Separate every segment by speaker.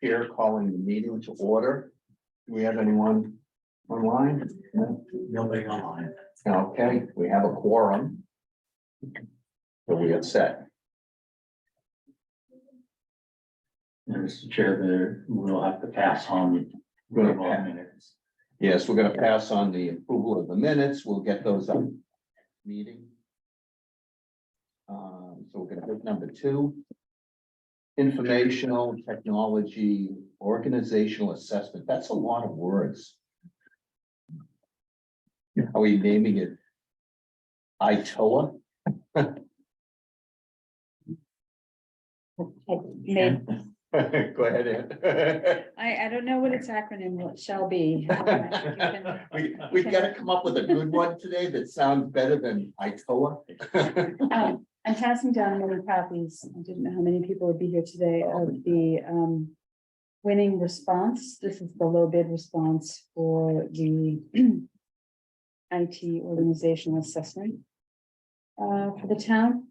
Speaker 1: chair calling the meeting to order. Do we have anyone online? No?
Speaker 2: Nobody online.
Speaker 1: Okay, we have a quorum. So we are set.
Speaker 2: Mr. Chair, we'll have to pass on
Speaker 1: We're gonna
Speaker 2: approval of
Speaker 1: pass.
Speaker 2: minutes.
Speaker 1: Yes, we're gonna pass on the approval of the minutes. We'll get those up. Meeting. So we're gonna hit number 2. Informational technology organizational assessment. That's a lot of words. Are we naming it? ITOA?
Speaker 3: Made,
Speaker 1: Go ahead, Ed.
Speaker 3: I don't know what its acronym shall be.
Speaker 1: We've got to come up with a good one today that sounds better than ITOA.
Speaker 3: I'm passing down many copies. I didn't know how many people would be here today of the winning response. This is the low bid response for the IT organizational assessment for the town.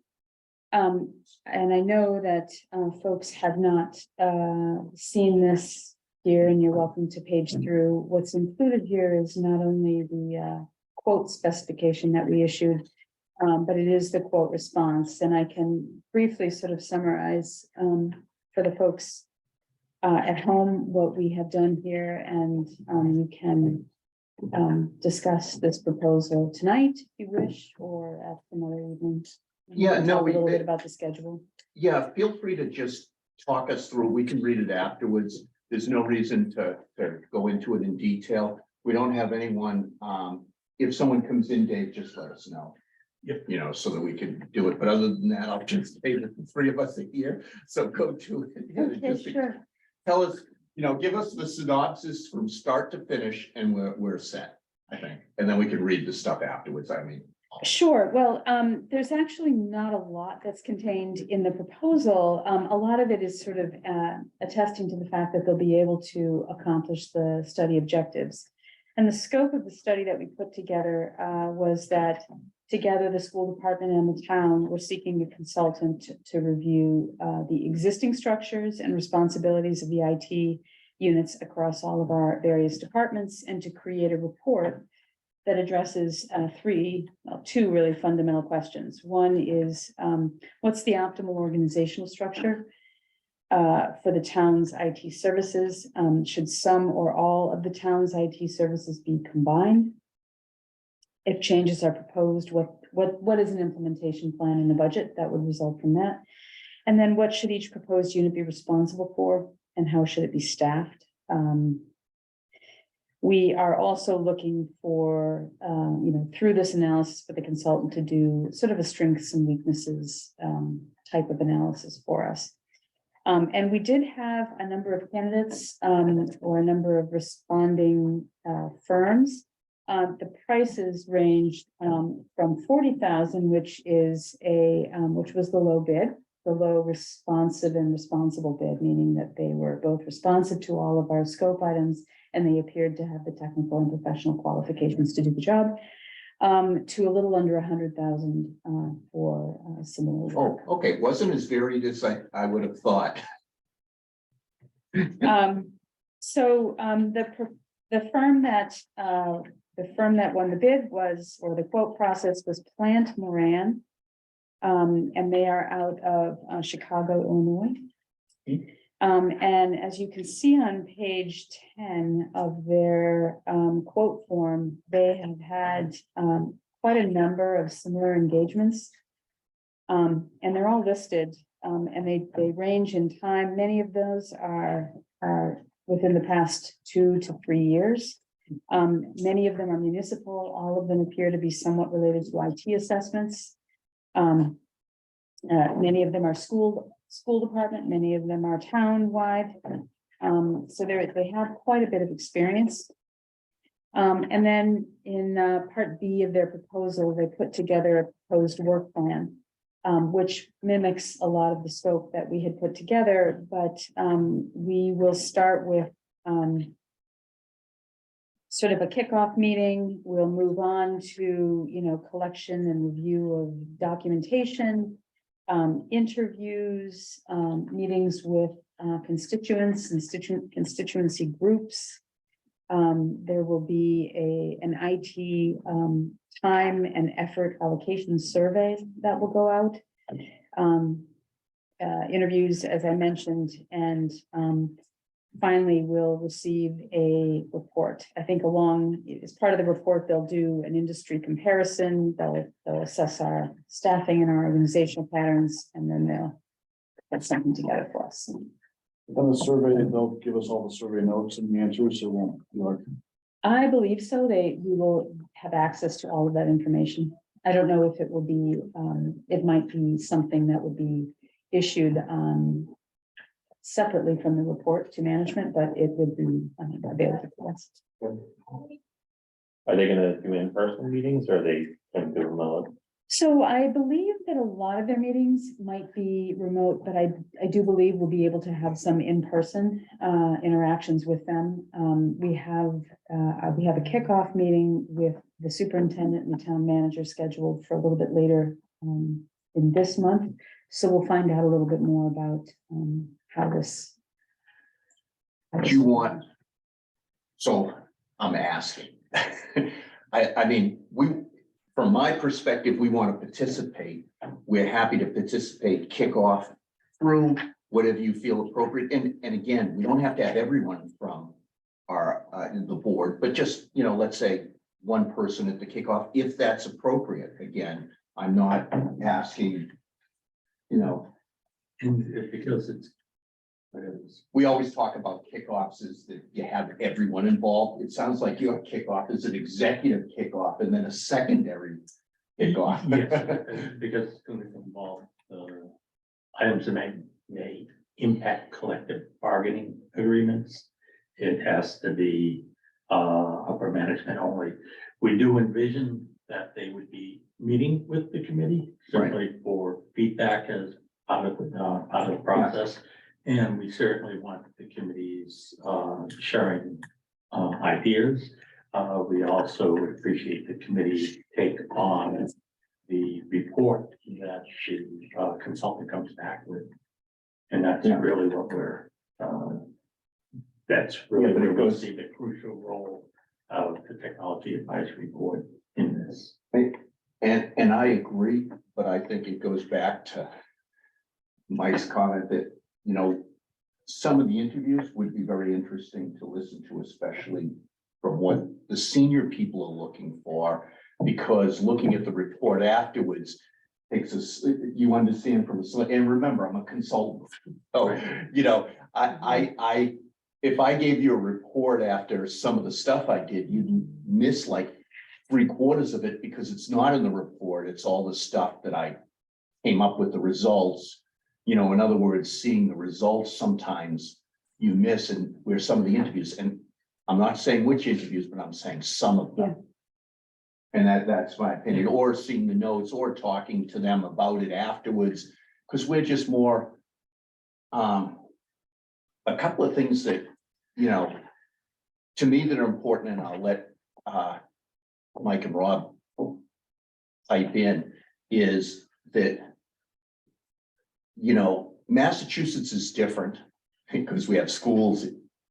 Speaker 3: And I know that folks have not seen this here, and you're welcome to page through. What's included here is not only the quote specification that we issued, but it is the quote response. And I can briefly sort of summarize for the folks at home what we have done here, and you can discuss this proposal tonight if you wish, or at another evening.
Speaker 1: Yeah, no,
Speaker 3: Talk a little
Speaker 1: we-
Speaker 3: bit about the schedule.
Speaker 1: Yeah, feel free to just talk us through. We can read it afterwards. There's no reason to go into it in detail. We don't have anyone, if someone comes in, Dave, just let us know.
Speaker 2: Yep.
Speaker 1: You know, so that we can do it. But other than that, I'll just say that the 3 of us are here, so go to it.
Speaker 3: Okay,
Speaker 1: Just
Speaker 3: sure.
Speaker 1: Tell us, give us the synopsis from start to finish and we're set, I think. And then we can read the stuff afterwards. I mean.
Speaker 3: Sure. Well, there's actually not a lot that's contained in the proposal. A lot of it is sort of attesting to the fact that they'll be able to accomplish the study objectives. And the scope of the study that we put together was that together the school department and the town were seeking a consultant to review the existing structures and responsibilities of the IT units across all of our various departments, and to create a report that addresses 2 really fundamental questions. One is, what's the optimal organizational structure for the town's IT services? Should some or all of the town's IT services be combined? If changes are proposed, what is an implementation plan in the budget that would result from that? And then what should each proposed unit be responsible for, and how should it be staffed? We are also looking for, through this analysis for the consultant to do sort of a strengths and weaknesses type of analysis for us. And we did have a number of candidates or a number of responding firms. The prices ranged from $40,000, which is which was the low bid, the low responsive and responsible bid, meaning that they were both responsive to all of our scope items, and they appeared to have the technical and professional qualifications to do the job, to a little under 100,000 for similar work.
Speaker 1: Oh, okay. Wasn't as varied as I would have thought.
Speaker 3: So the firm that won the bid was, or the quote process was Plant Moran. And they are out of Chicago, Illinois. And as you can see on page 10 of their quote form, they have had quite a number of similar engagements. And they're all listed, and they range in time. Many of those are within the past 2 to 3 years. Many of them are municipal. All of them appear to be somewhat related to IT assessments. Many of them are school department, many of them are town-wide. So they have quite a bit of experience. And then in part B of their proposal, they put together a proposed work plan, which mimics a lot of the scope that we had put together, but we will start with sort of a kickoff meeting. We'll move on to, collection and review of documentation. interviews, meetings with constituents, constituency groups. There will be an IT time and effort allocation survey that will go out. Interviews, as I mentioned, and finally, we'll receive a report. I think as part of the report, they'll do an industry comparison, they'll assess our staffing and our organizational patterns, and then they'll put something together for us.
Speaker 4: On the survey, they'll give us all the survey notes and the answers, so won't,
Speaker 3: I believe so. We will have access to all of that information. I don't know if it will be, it might be something that would be issued separately from the report to management, but it would be available to us.
Speaker 5: Are they gonna do in-person meetings or are they gonna do remote?
Speaker 3: So I believe that a lot of their meetings might be remote, but I do believe we'll be able to have some in-person interactions with them. We have a kickoff meeting with the superintendent and the town manager scheduled for a little bit later in this month. So we'll find out a little bit more about how this.
Speaker 1: Do you want? So I'm asking. I mean, from my perspective, we want to participate. We're happy to participate, kick off through whatever you feel appropriate. And again, we don't have to have everyone from our the board, but just, let's say one person at the kickoff, if that's appropriate. Again, I'm not asking,
Speaker 2: And because it's.
Speaker 1: we always talk about kickoffs is that you have everyone involved. It sounds like your kickoff is an executive kickoff and then a secondary kickoff.
Speaker 2: Yes, because it's going to involve items that may impact collective bargaining agreements. It has to be upper management only. We do envision that they would be meeting with the committee, certainly for feedback as part of the process. And we certainly want the committees sharing ideas. We also appreciate the committee take on the report that the consultant comes back with. And that's really what that's really where we see the crucial role of the Technology Advisory Board in this.
Speaker 1: And I agree, but I think it goes back to Mike's comment that, some of the interviews would be very interesting to listen to, especially from what the senior people are looking for, because looking at the report afterwards takes us, you understand from and remember, I'm a consultant. So, if I gave you a report after some of the stuff I did, you'd miss like 3/4 of it because it's not in the report. It's all the stuff that I came up with, the results. In other words, seeing the results, sometimes you miss and where some of the interviews, and I'm not saying which interviews, but I'm saying some of them. And that's my opinion, or seeing the notes or talking to them about it afterwards, because we're just more, a couple of things that, to me that are important, and I'll let Mike and Rob type in, is that Massachusetts is different because we have schools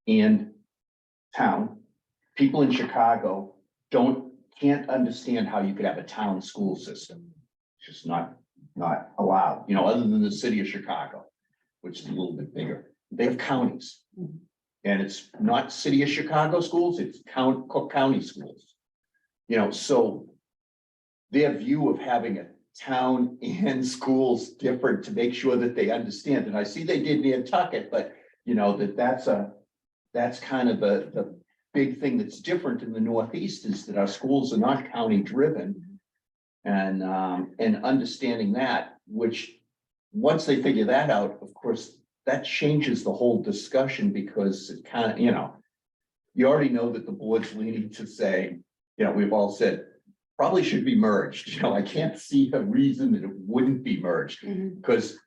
Speaker 1: and town. People in Chicago can't understand how you could have a town school system. It's just not allowed, other than the city of Chicago, which is a little bit bigger. They have counties. And it's not city of Chicago schools, it's Cook County schools. So their view of having a town and schools different to make sure that they understand. And I see they did Nantucket, but that's kind of the big thing that's different in the Northeast is that our schools are not county driven. And understanding that, which once they figure that out, of course, that changes the whole discussion because it kind of, you already know that the board's leaning to say, we've all said, probably should be merged. I can't see a reason that it wouldn't be merged because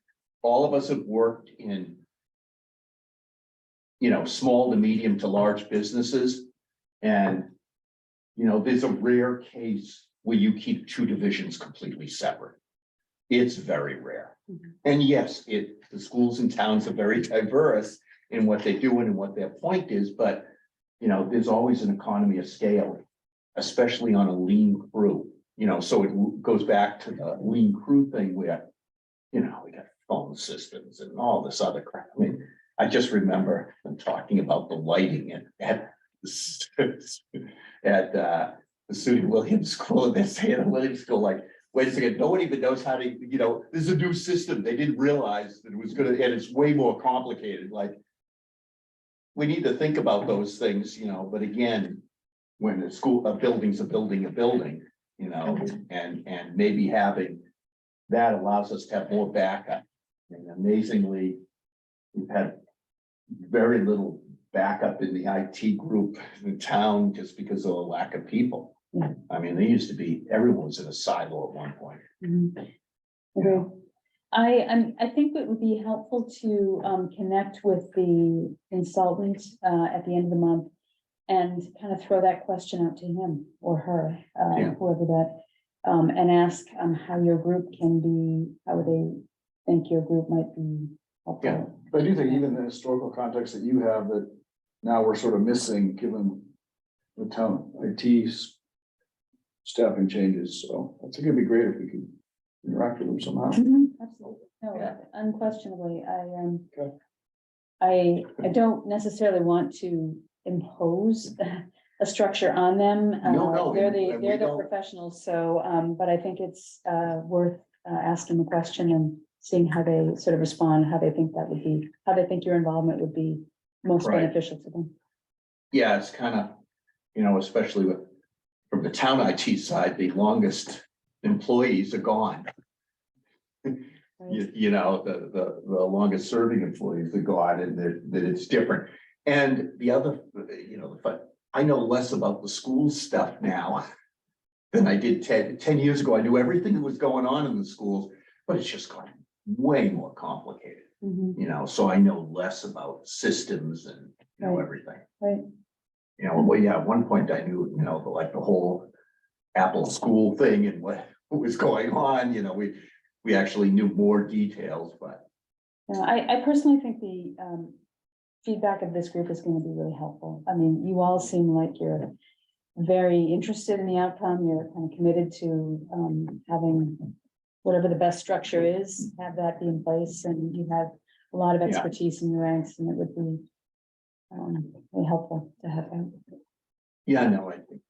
Speaker 1: all of us have worked in, small to medium to large businesses. And, there's a rare case where you keep two divisions completely separate. It's very rare.
Speaker 3: Mhm.
Speaker 1: And yes, the schools and towns are very diverse in what they do and what their point is, but you know, there's always an economy of scale, especially on a lean crew, you know, so it goes back to the lean crew thing where, you know, we got phone systems and all this other crap. I mean, I just remember them talking about the lighting at the SUNY Williams School, and they're saying at Williams School, like, wait a second, no one even knows how to, you know, this is a new system. They didn't realize that it was gonna, and it's way more complicated, like. We need to think about those things, you know, but again, when a building's a building, you know, and maybe having. That allows us to have more backup, and amazingly, we've had very little backup in the IT group in town just because of the lack of people.
Speaker 3: Yeah.
Speaker 1: I mean, they used to be, everyone was in a silo at one point.
Speaker 3: Mhm. Agree. I think it would be helpful to connect with the consultant at the end of the month. And kind of throw that question out to him or her,
Speaker 1: Yeah.
Speaker 3: whoever that, and ask how your group can be, how they think your group might be helpful.
Speaker 1: Yeah.
Speaker 4: But I do think even the historical context that you have that now we're sort of missing, given the town IT's staffing changes, so I think it'd be great if we could interact with them somehow.
Speaker 3: Mhm, absolutely, no,
Speaker 1: Yeah.
Speaker 3: unquestionably,
Speaker 4: Okay.
Speaker 3: I don't necessarily want to impose a structure on them.
Speaker 1: No,
Speaker 3: They're
Speaker 1: and we
Speaker 3: the
Speaker 1: don't-
Speaker 3: professionals, so, but I think it's worth asking the question and seeing how they sort of respond, how they think that would be, how they think your involvement would be most
Speaker 1: Right.
Speaker 3: beneficial to them.
Speaker 1: Yeah, it's kind of, you know, especially with, from the town IT side, the longest employees are gone. You know, the longest serving employees are gone, and that it's different. And the other, you know, but I know less about the school stuff now than I did 10 years ago. I knew everything that was going on in the schools, but it's just gotten way more complicated,
Speaker 3: Mhm,
Speaker 1: you know, so I know less about systems and, you know,
Speaker 3: Right.
Speaker 1: everything.
Speaker 3: Right,
Speaker 1: You know, well, yeah, at one point I knew, you know, like the whole Apple school thing and what was going on, you know, we actually knew more details, but
Speaker 3: no, I personally think the feedback of this group is gonna be really helpful. I mean, you all seem like you're very interested in the outcome, you're kind of committed to having whatever the best structure is, have that be in place, and you have a lot of
Speaker 1: Yeah.
Speaker 3: expertise in your ranks, and it would be really helpful to have that.
Speaker 1: yeah, no, I think.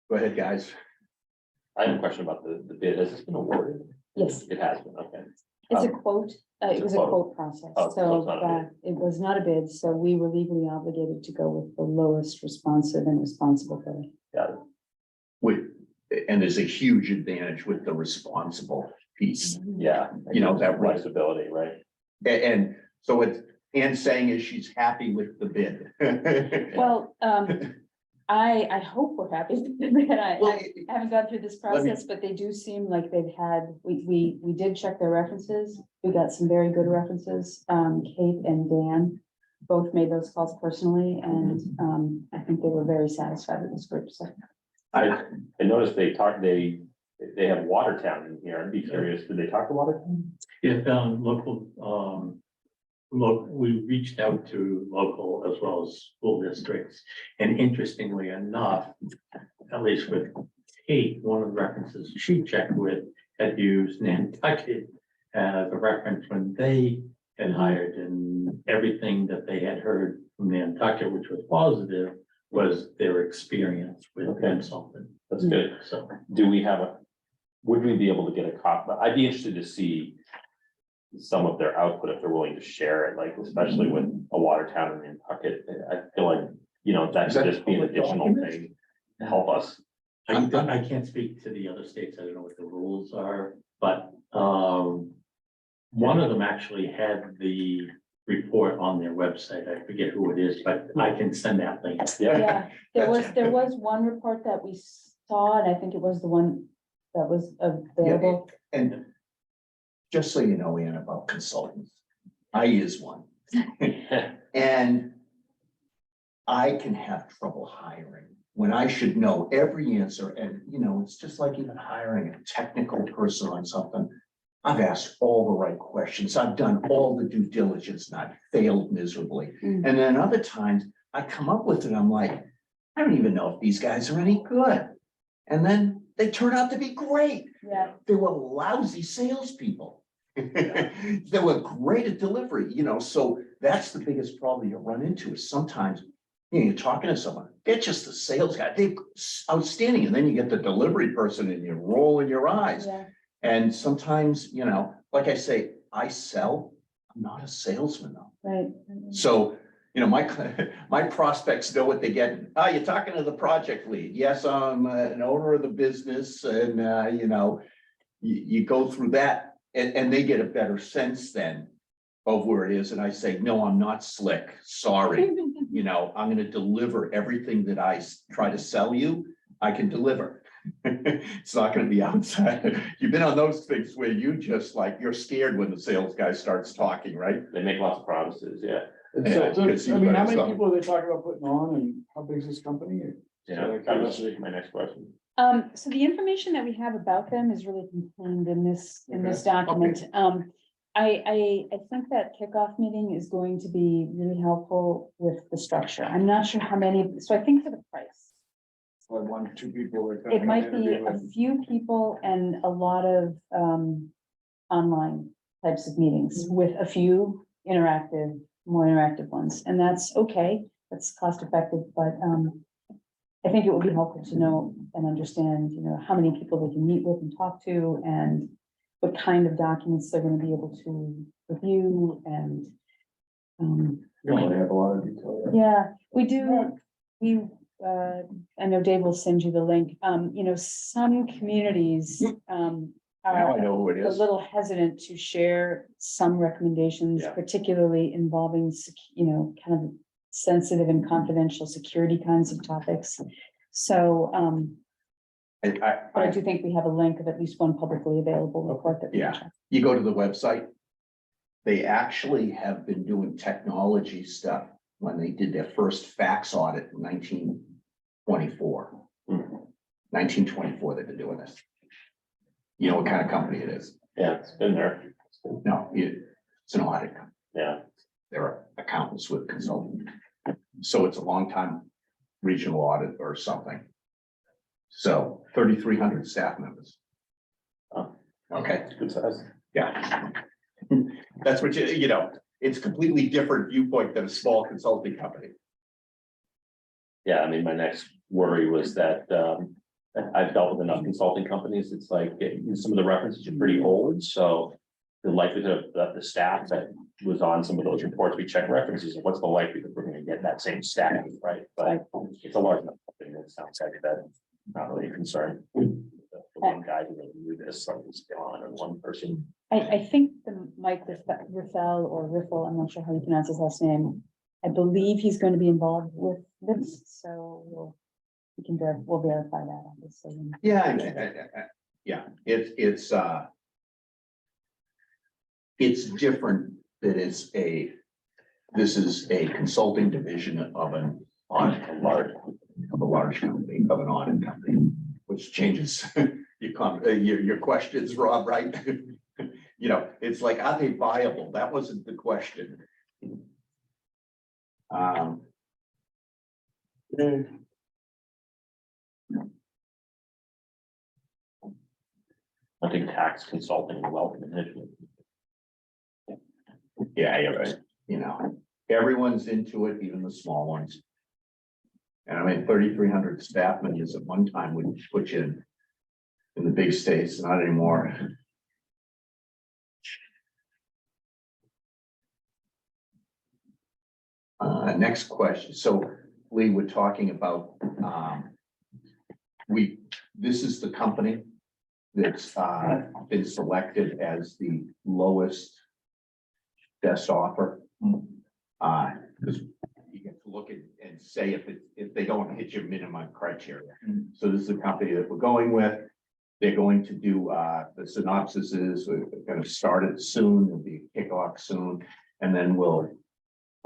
Speaker 1: Go ahead, guys.
Speaker 5: I have a question about the bid. Has this been awarded?
Speaker 3: Yes.
Speaker 5: It has been, okay.
Speaker 3: It's a quote, it was a quote process,
Speaker 5: Oh, so
Speaker 3: so
Speaker 5: it's not a
Speaker 3: it was not a bid, so we were legally obligated to go with the lowest responsive and responsible bidder.
Speaker 5: Got it.
Speaker 1: And there's a huge advantage with the responsible piece.
Speaker 5: Yeah.
Speaker 1: You know, that right.
Speaker 5: Flexibility, right?
Speaker 1: And so it's, Anne's saying is she's happy with the bid.
Speaker 3: Well, I hope we're happy,
Speaker 1: Well,
Speaker 3: I haven't gone through this
Speaker 1: Let me-
Speaker 3: process, but they do seem like they've had, we did check their references. We got some very good references, Kate and Dan both made those calls personally, and I think they were very satisfied with this group, so.
Speaker 5: I noticed they have Watertown in here. I'd be curious, did they talk to Watertown?
Speaker 2: If we reached out to local as well as school districts, and interestingly enough, at least with Kate, one of the references she checked with had used Nantucket as a reference when they had hired, and everything that they had heard from Nantucket, which was positive, was their experience with the
Speaker 5: Okay.
Speaker 2: consultant.
Speaker 5: That's good.
Speaker 2: So
Speaker 5: Would we be able to get a copy? I'd be interested to see some of their output if they're willing to share it, like especially with a Watertown and Nantucket. I feel like, you know, that
Speaker 1: Is
Speaker 5: should
Speaker 1: that
Speaker 5: just be an
Speaker 1: public
Speaker 5: additional
Speaker 1: document?
Speaker 5: thing to help us.
Speaker 2: I can't speak to the other states. I don't know what the rules are, but one of them actually had the report on their website. I forget who it is, but I can send that link.
Speaker 3: Yeah, there was one report that we saw, and I think it was the one that was available.
Speaker 1: And just so you know, Ann, about consultants, I is one. And I can have trouble hiring when I should know every answer. And, you know, it's just like even hiring a technical person on something. I've asked all the right questions. I've done all the due diligence and I've failed miserably.
Speaker 3: Mm.
Speaker 1: And then other times I come up with it, I'm like, I don't even know if these guys are any good. And then they turn out to be great.
Speaker 3: Yeah,
Speaker 1: They were lousy salespeople. They were great at delivery, so that's the biggest problem you run into is sometimes, you're talking to someone, they're just a sales guy, they're outstanding, and then you get the delivery person and you roll in your eyes.
Speaker 3: yeah,
Speaker 1: And sometimes, like I say, I sell, I'm not a salesman though.
Speaker 3: right.
Speaker 1: So, my prospects know what they get. Ah, you're talking to the project lead. Yes, I'm an owner of the business and, you go through that and they get a better sense then of where it is. And I say, no, I'm not slick. Sorry. I'm gonna deliver everything that I try to sell you. I can deliver. It's not gonna be outside. You've been on those things where you just you're scared when the sales guy starts talking, right?
Speaker 5: They make lots of promises, yeah.
Speaker 1: Yeah,
Speaker 4: So,
Speaker 1: because
Speaker 4: I
Speaker 1: you've
Speaker 4: mean,
Speaker 1: got
Speaker 4: how many
Speaker 1: some-
Speaker 4: people are they talking about putting on and how big is this company?
Speaker 5: Yeah, that was my next question.
Speaker 3: So the information that we have about them is really contained in this document. I think that kickoff meeting is going to be really helpful with the structure. I'm not sure how many, so I think for the price,
Speaker 4: Like 1, 2 people. that come
Speaker 3: it might
Speaker 4: in and
Speaker 3: be
Speaker 4: interview
Speaker 3: a
Speaker 4: and-
Speaker 3: few people and a lot of online types of meetings with a few more interactive ones, and that's okay. That's cost effective, but I think it would be helpful to know and understand, how many people they can meet with and talk to, and what kind of documents they're gonna be able to review, and
Speaker 4: They have a lot of detail.
Speaker 3: yeah, we do, I know Dave will send you the link, some communities,
Speaker 1: Now I know who it
Speaker 3: a
Speaker 1: is.
Speaker 3: little hesitant to share some recommendations,
Speaker 5: Yeah.
Speaker 3: particularly involving, kind of sensitive and confidential security kinds of topics. So, but I do think we have a link of at least one publicly available report that we can
Speaker 1: Yeah.
Speaker 3: check.
Speaker 1: You go to the website. They actually have been doing technology stuff when they did their first fax audit in 1924. 1924, they've been doing this. You know what kind of company it is?
Speaker 5: Yeah, it's been there.
Speaker 1: No, it's an audit company.
Speaker 5: Yeah,
Speaker 1: They're accountants with consulting. So it's a long time regional audit or something. So 3,300 staff members.
Speaker 5: Oh.
Speaker 1: Okay,
Speaker 5: good size.
Speaker 1: yeah. That's what it's completely different viewpoint than a small consulting company.
Speaker 5: Yeah, I mean, my next worry was that, I've dealt with enough consulting companies, it's like, some of the references are pretty old, so. The likelihood of the staff that was on some of those reports, we check references, and what's the likelihood we're gonna get that same staff, right? But it's a large enough company, that sounds like that, not really a concern. The one guy who really knew this, like, was gone, and one person.
Speaker 3: I think the Mike Riffel or Riffle, I'm not sure how you pronounce his last name. I believe he's going to be involved with this, so we'll verify that, obviously.
Speaker 1: Yeah, yeah, it's different that this is a consulting division of a large company, of an audit company, which changes your questions, Rob, right? It's like, are they viable? That wasn't the question.
Speaker 5: I think tax consulting and wealth management.
Speaker 1: Yeah, you're right. Everyone's into it, even the small ones. And I mean, 3,300 staff members at one time would put you in the big states, not anymore. Next question. So Lee, we're talking about, this is the company that's been selected as the lowest best offer. Because you get to look at and say if they don't hit your minimum criteria. So this is the company that we're going with. They're going to do, the synopsis is, we're gonna start it soon, it'll be a kickoff soon, and then we'll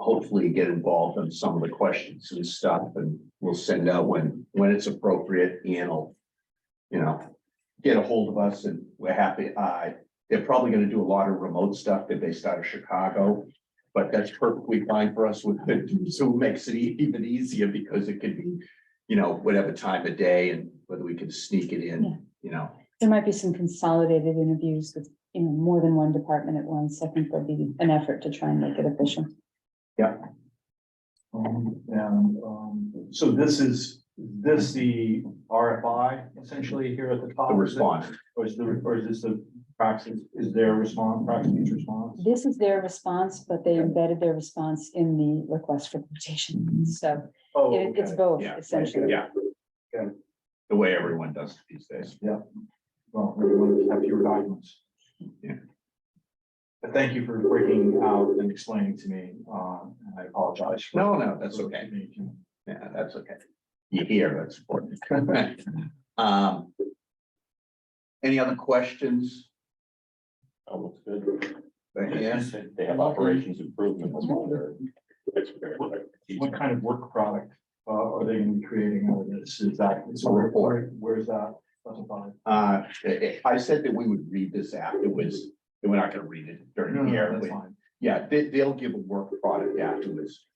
Speaker 1: hopefully get involved in some of the questions and stuff, and we'll send out when it's appropriate, Ian will, get a hold of us, and we're happy. They're probably gonna do a lot of remote stuff. They're based out of Chicago. But that's perfectly fine for us with Zoom makes it even easier because it could be, you know, whatever time of day and whether we can sneak it
Speaker 3: Yeah.
Speaker 1: in, you know.
Speaker 3: There might be some consolidated interviews with, you know, more than one department at once. I think there'll be an effort to try and make it efficient.
Speaker 4: So this is the RFI essentially here at the top?
Speaker 1: The response.
Speaker 4: Or is this the praxis, is their response, praxis response?
Speaker 3: This is their response, but they embedded their response in the request for quotation. So
Speaker 4: Oh,
Speaker 3: it's
Speaker 4: okay.
Speaker 3: both
Speaker 1: Yeah,
Speaker 3: essentially.
Speaker 1: Yeah.
Speaker 4: Okay.
Speaker 1: The way everyone does it these days.
Speaker 4: Well, everyone have fewer documents.
Speaker 1: Yeah.
Speaker 4: But thank you for breaking out and explaining to me, and I apologize. for-
Speaker 1: No, that's okay. Yeah, that's okay. You hear, that's important. Any other questions?
Speaker 5: Oh, looks good.
Speaker 1: Yeah,
Speaker 5: They have operations improvement. That's one of their-
Speaker 4: What kind of work product, are they gonna be creating out of this? Is that,
Speaker 1: a report.
Speaker 4: where's that specified?
Speaker 1: I said that we would read this afterwards, and we're not gonna read it during the year.
Speaker 4: That's
Speaker 1: but
Speaker 4: fine.
Speaker 1: Yeah, they'll give a work product afterwards.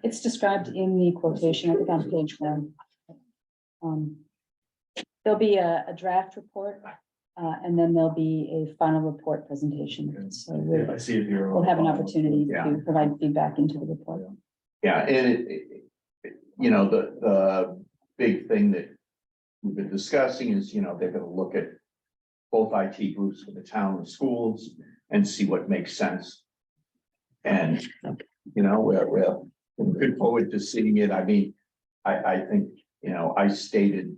Speaker 3: It's described in the quotation, I think on page 1. There'll be a draft report, and then there'll be a final report presentation. So
Speaker 4: Yeah, I see it here.
Speaker 3: we'll have an opportunity
Speaker 1: Yeah.
Speaker 3: to provide feedback into the report.
Speaker 1: Yeah, and you know, the big thing that we've been discussing is, you know, they're gonna look at both IT groups for the town and schools and see what makes sense. And, you know, we're looking forward to seeing it. I mean, I think, you know, I stated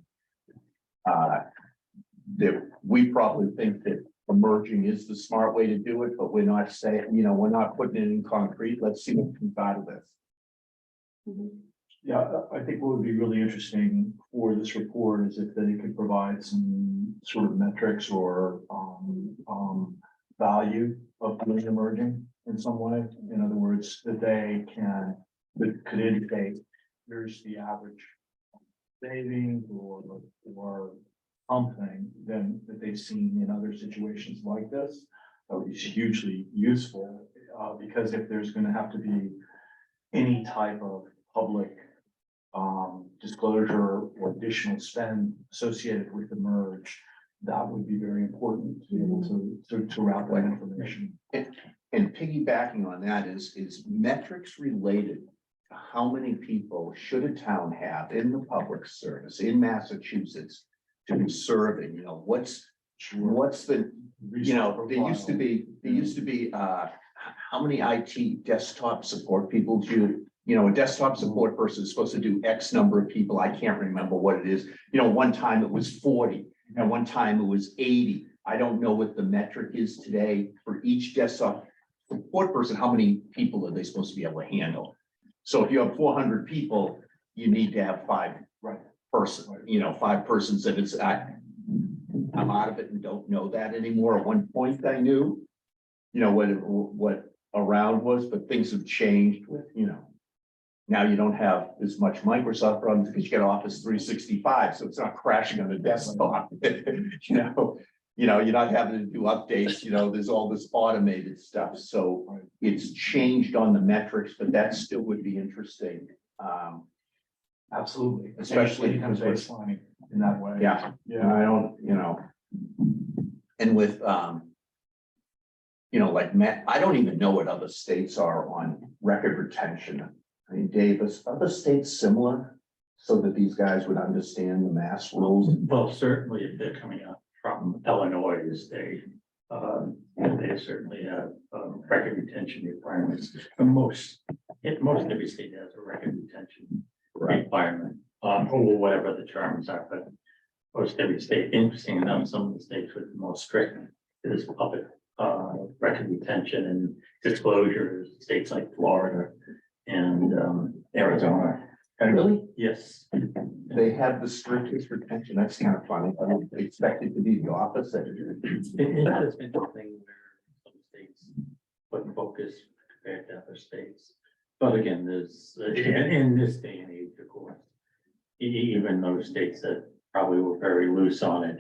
Speaker 1: that we probably think that emerging is the smart way to do it, but we're not saying, you know, we're not putting it in concrete. Let's see what comes out of this.
Speaker 4: Yeah, I think what would be really interesting for this report is if they could provide some sort of metrics or value of doing emerging in some way. In other words, that they could indicate, here's the average savings or something then that they've seen in other situations like this. That would be hugely useful, because if there's gonna have to be any type of public disclosure or additional spend associated with the merge, that would be very important to be able to route that information.
Speaker 1: And piggybacking on that is metrics related to how many people should a town have in the public service in Massachusetts to be serving, you know, what's the, you know, there used to be, how many IT desktop support people do you know, a desktop support person is supposed to do X number of people. I can't remember what it is. You know, one time it was 40 and one time it was 80. I don't know what the metric is today for each desktop support person. How many people are they supposed to be able to handle? So if you have 400 people, you need to have 5 person, you know, 5 persons that it's, I'm out of it and don't know that anymore. At one point I knew, you know, what around was, but things have changed with, you know, now you don't have as much Microsoft problems because you get Office 365, so it's not crashing on the desktop. You know, you're not having to do updates, you know, there's all this automated stuff. So it's changed on the metrics, but that still would be interesting.
Speaker 4: Absolutely,
Speaker 1: Especially
Speaker 4: any kind of
Speaker 1: because
Speaker 4: baselining in that way.
Speaker 1: Yeah. And
Speaker 4: Yeah,
Speaker 1: I don't, you know. And with, you know, like Matt, I don't even know what other states are on record retention. I mean, Dave, is other states similar so that these guys would understand the mass rules?
Speaker 2: Well, certainly if they're coming up from Illinois, they certainly have record retention requirements. And most every state has a record retention requirement, or whatever the terms are, but most every state, interesting enough, some of the states with the most strict is public record retention and disclosures, states like Florida and Arizona.
Speaker 1: Really?
Speaker 2: Yes.
Speaker 1: They have the strictest retention. That's kind of funny. I don't expect it to be the opposite.
Speaker 2: It has been a thing where some states put focus compared to other states. But again, there's, in this day and age, of course, even those states that probably were very loose on it,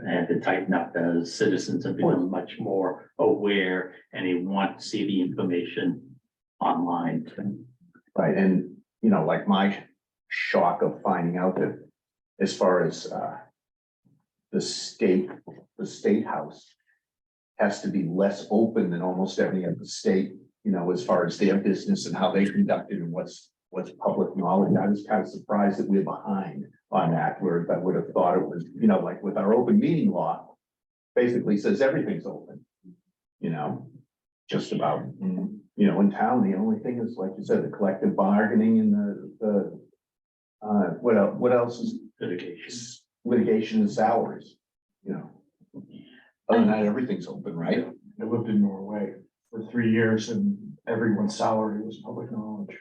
Speaker 2: had to tighten up as citizens have become much more aware and they want to see the information online.
Speaker 1: Right, and, you know, like my shock of finding out that as far as, the state house has to be less open than almost every other state, you know, as far as their business and how they conduct it and what's public knowledge. I was kind of surprised that we're behind on that, whereas I would have thought it was, you know, like with our open meeting law, basically says everything's open, you know, just about. You know, in town, the only thing is, like you said, the collective bargaining and what else is
Speaker 2: Litigation.
Speaker 1: litigation and salaries, you know. Other than that, everything's open, right?
Speaker 4: I lived in Norway for 3 years and everyone's salary was public knowledge.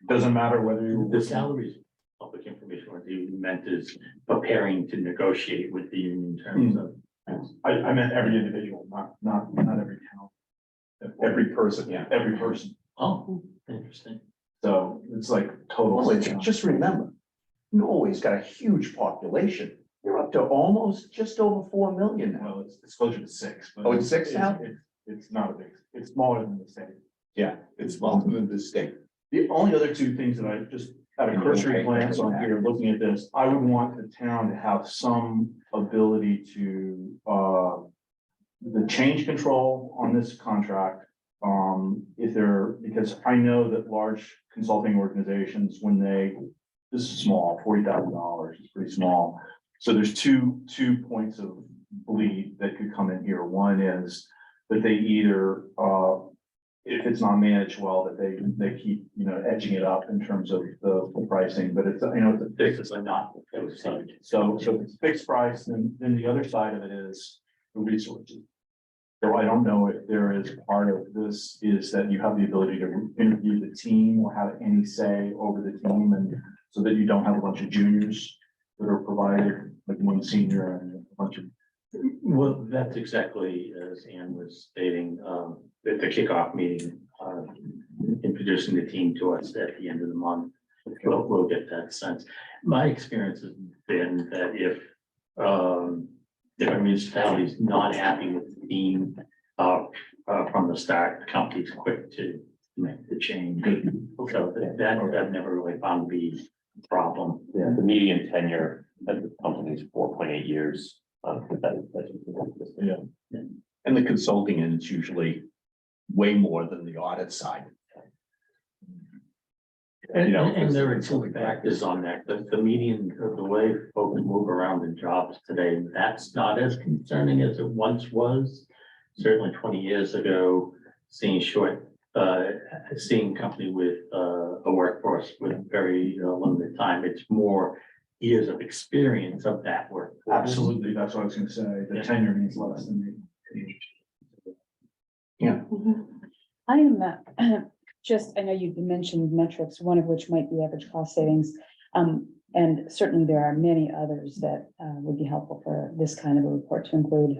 Speaker 4: Doesn't matter whether you.
Speaker 2: The salaries, public information, what you meant is preparing to negotiate with the union in terms of.
Speaker 4: I meant every individual, not every town.
Speaker 1: Every person, yeah.
Speaker 4: Every person.
Speaker 2: Oh, interesting.
Speaker 4: So it's like total.
Speaker 1: Well, just remember, Norway's got a huge population. You're up to almost just over 4 million now.
Speaker 4: Well, it's closer to 6. But
Speaker 1: Oh, it's 6 now?
Speaker 4: It's not a big, it's smaller than the state.
Speaker 1: Yeah, it's smaller than the state.
Speaker 4: The only other two things that I just at a cursory glance on here, looking at this, I would want the town to have some ability to, the change control on this contract. If they're, because I know that large consulting organizations, when this is small, $40,000 is pretty small. So there's two points of bleed that could come in here. One is that they either, if it's not managed well, that they keep, you know, edging it up in terms of the pricing, but it's, you know, it's a
Speaker 2: This
Speaker 4: fixed.
Speaker 2: is not, it was so.
Speaker 4: So if it's fixed price, then the other side of it is the resources. So I don't know if there is part of this is that you have the ability to interview the team or have any say over the team, and so that you don't have a bunch of juniors that are provided, like one senior and a bunch of.
Speaker 2: Well, that's exactly as Ann was stating, at the kickoff meeting, introducing the team to us at the end of the month. We'll get that sense. My experience has been that if a municipality is not happy with the team, from the start, the company's quick to make the change. So that I've never really found to be a problem.
Speaker 5: Yeah, the median tenure at the company is 4.8 years.
Speaker 4: Yeah.
Speaker 1: And the consulting end is usually way more than the audit side.
Speaker 2: And,
Speaker 1: You know,
Speaker 2: and there are two factors on that, the median, the way folks move around in jobs today, that's not as concerning as it once was. Certainly 20 years ago, seeing seeing a company with a workforce with very limited time, it's more years of experience of that work.
Speaker 4: Absolutely, that's what I was gonna say, the tenure means less than the.
Speaker 3: I am I know you mentioned metrics, one of which might be average cost savings. And certainly there are many others that would be helpful for this kind of a report to include.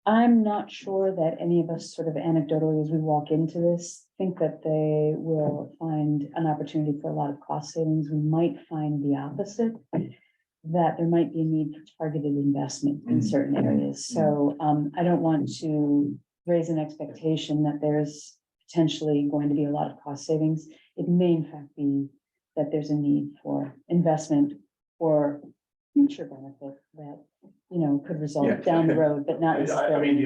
Speaker 3: I'm not sure that any of us sort of anecdotally as we walk into this, think that they will find an opportunity for a lot of cost savings. We might find the opposite, that there might be a need for targeted investment in certain areas. So I don't want to raise an expectation that there's potentially going to be a lot of cost savings. It may in fact be that there's a need for investment for future benefit that, you know, could result
Speaker 1: Yeah.
Speaker 3: down the road, but not
Speaker 4: I
Speaker 3: necessarily.
Speaker 4: mean,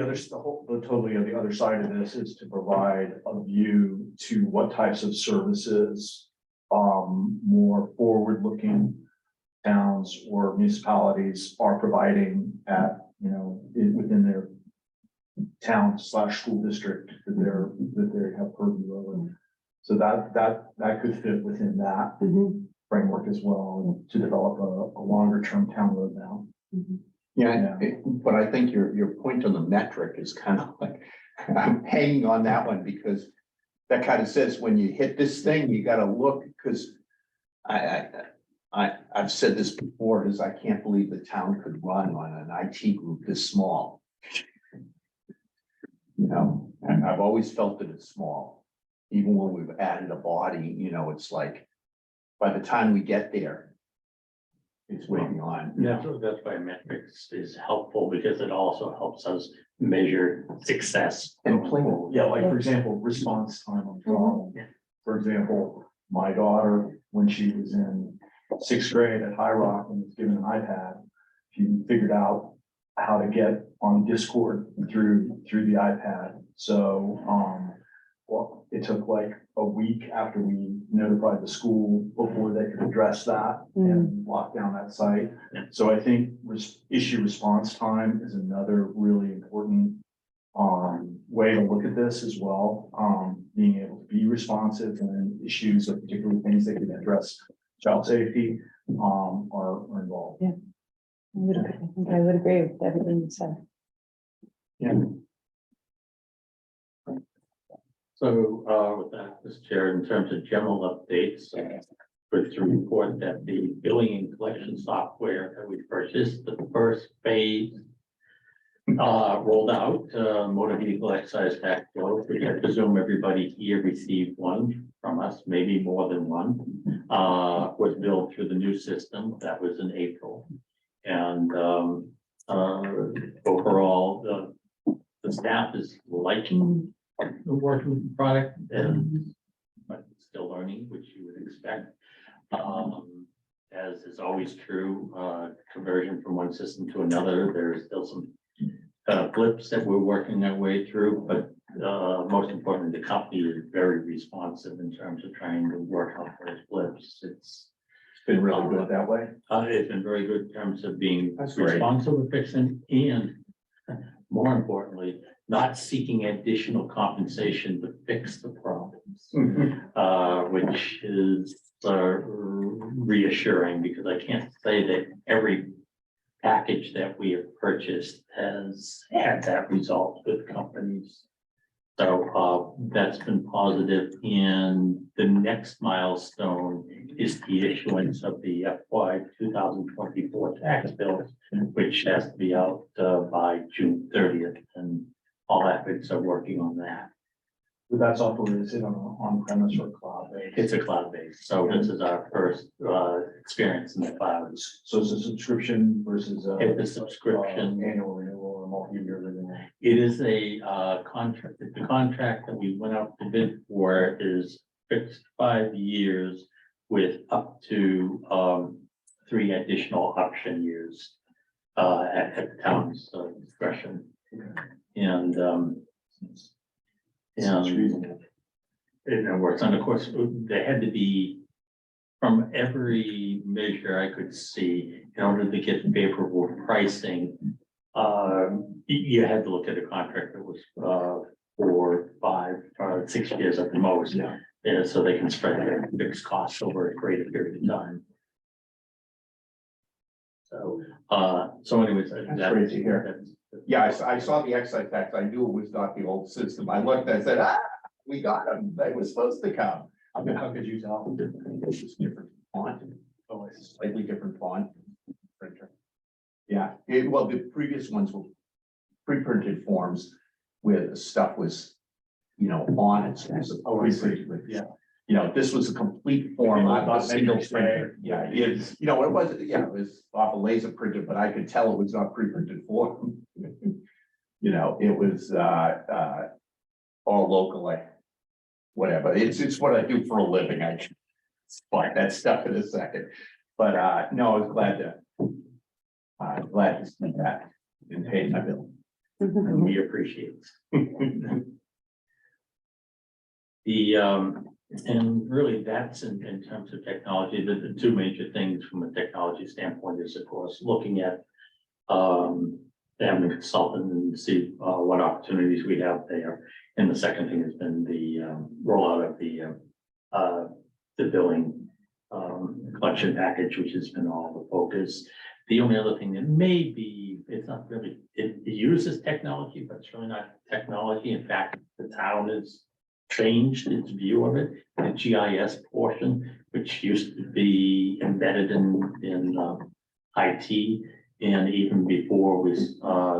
Speaker 4: totally on the other side of this is to provide a view to what types of services. More forward-looking towns or municipalities are providing at, you know, within their. Town/school district that they have purview over. So that could fit within that
Speaker 3: Mhm,
Speaker 4: framework as well, to develop a longer term town roadmap.
Speaker 3: mhm.
Speaker 1: Yeah, but I think your point on the metric is kind of like, I'm hanging on that one because that kind of says when you hit this thing, you gotta look, because I've said this before, is I can't believe the town could run on an IT group this small. You know, and I've always felt that it's small, even when we've added a body, you know, it's like, by the time we get there, it's way beyond.
Speaker 2: That's why metrics is helpful because it also helps us measure success.
Speaker 1: And plan.
Speaker 4: Yeah, like for example, response time on problem.
Speaker 2: Yeah.
Speaker 4: For example, my daughter, when she was in sixth grade at High Rock and was given an iPad, she figured out how to get on Discord through the iPad. So, well, it took like a week after we notified the school before they could address that and lock down that site.
Speaker 2: Yeah.
Speaker 4: So I think issue response time is another really important way to look at this as well. Being able to be responsive and issues of particular things that can address child safety are involved.
Speaker 3: I think I would agree with everything you said.
Speaker 2: So, with that, Mr. Chair, in terms of general updates, with to report that the billing and collection software that we purchased, the first phase rolled out, motor vehicle excise tax bill, which I presume everybody here received one from us, maybe more than one, was billed through the new system. That was in April. And overall, the staff is liking the working product and but still learning, which you would expect. As is always true, conversion from one system to another, there's still some blips that we're working our way through, but most importantly, the company is very responsive in terms of trying to work out those blips. It's
Speaker 4: Been really good that way.
Speaker 2: it's been very good in terms of being
Speaker 1: That's great.
Speaker 2: responsive with fixing and more importantly, not seeking additional compensation to fix the problems. Which is reassuring because I can't say that every package that we have purchased has had that result with companies. So that's been positive. And the next milestone is the issuance of the FY 2024 tax bills, which has to be out by June 30th, and all efforts are working on that.
Speaker 4: But that's software, is it on premise or cloud based?
Speaker 2: It's a cloud-based, so this is our first experience in the cloud.
Speaker 4: So it's a subscription versus
Speaker 2: It's a subscription.
Speaker 4: annual renewal or multi-year renewal.
Speaker 2: It is a contract. The contract that we went out to bid for is fixed 5 years with up to 3 additional option years at the town's discretion. And
Speaker 4: Sounds reasonable.
Speaker 2: it works. And of course, they had to be, from every measure I could see, in order to get favorable pricing, you had to look at a contract that was 4, 5, 6 years at the most.
Speaker 4: Yeah.
Speaker 2: Yeah, so they can spread their fixed costs over a greater period of time. So anyways.
Speaker 1: That's great to hear. Yeah, I saw the excise tax. I knew it was not the old system. I looked, I said, we got them. They were supposed to come.
Speaker 4: I mean, how could you tell?
Speaker 1: It's just different font. Oh, it's slightly different font. Printer. Yeah, well, the previous ones were pre-printed forms where the stuff was, on it. So it was pre-printed with, this was a complete form, not a single printer. Yeah, it's, it was off a laser printer, but I could tell it was not pre-printed form. It was, all locally. Whatever, it's what I do for a living. I can find that stuff in a second. But, no, I was glad to see that and pay my bill.
Speaker 2: And we appreciate it. And really that's in terms of technology, the 2 major things from a technology standpoint is, of course, looking at having a consultant and see what opportunities we have there. And the second thing has been the rollout of the billing collection package, which has been all the focus. The only other thing that may be, it's not really, it uses technology, but it's really not technology. In fact, the town has changed its view of it. The GIS portion, which used to be embedded in IT, and even before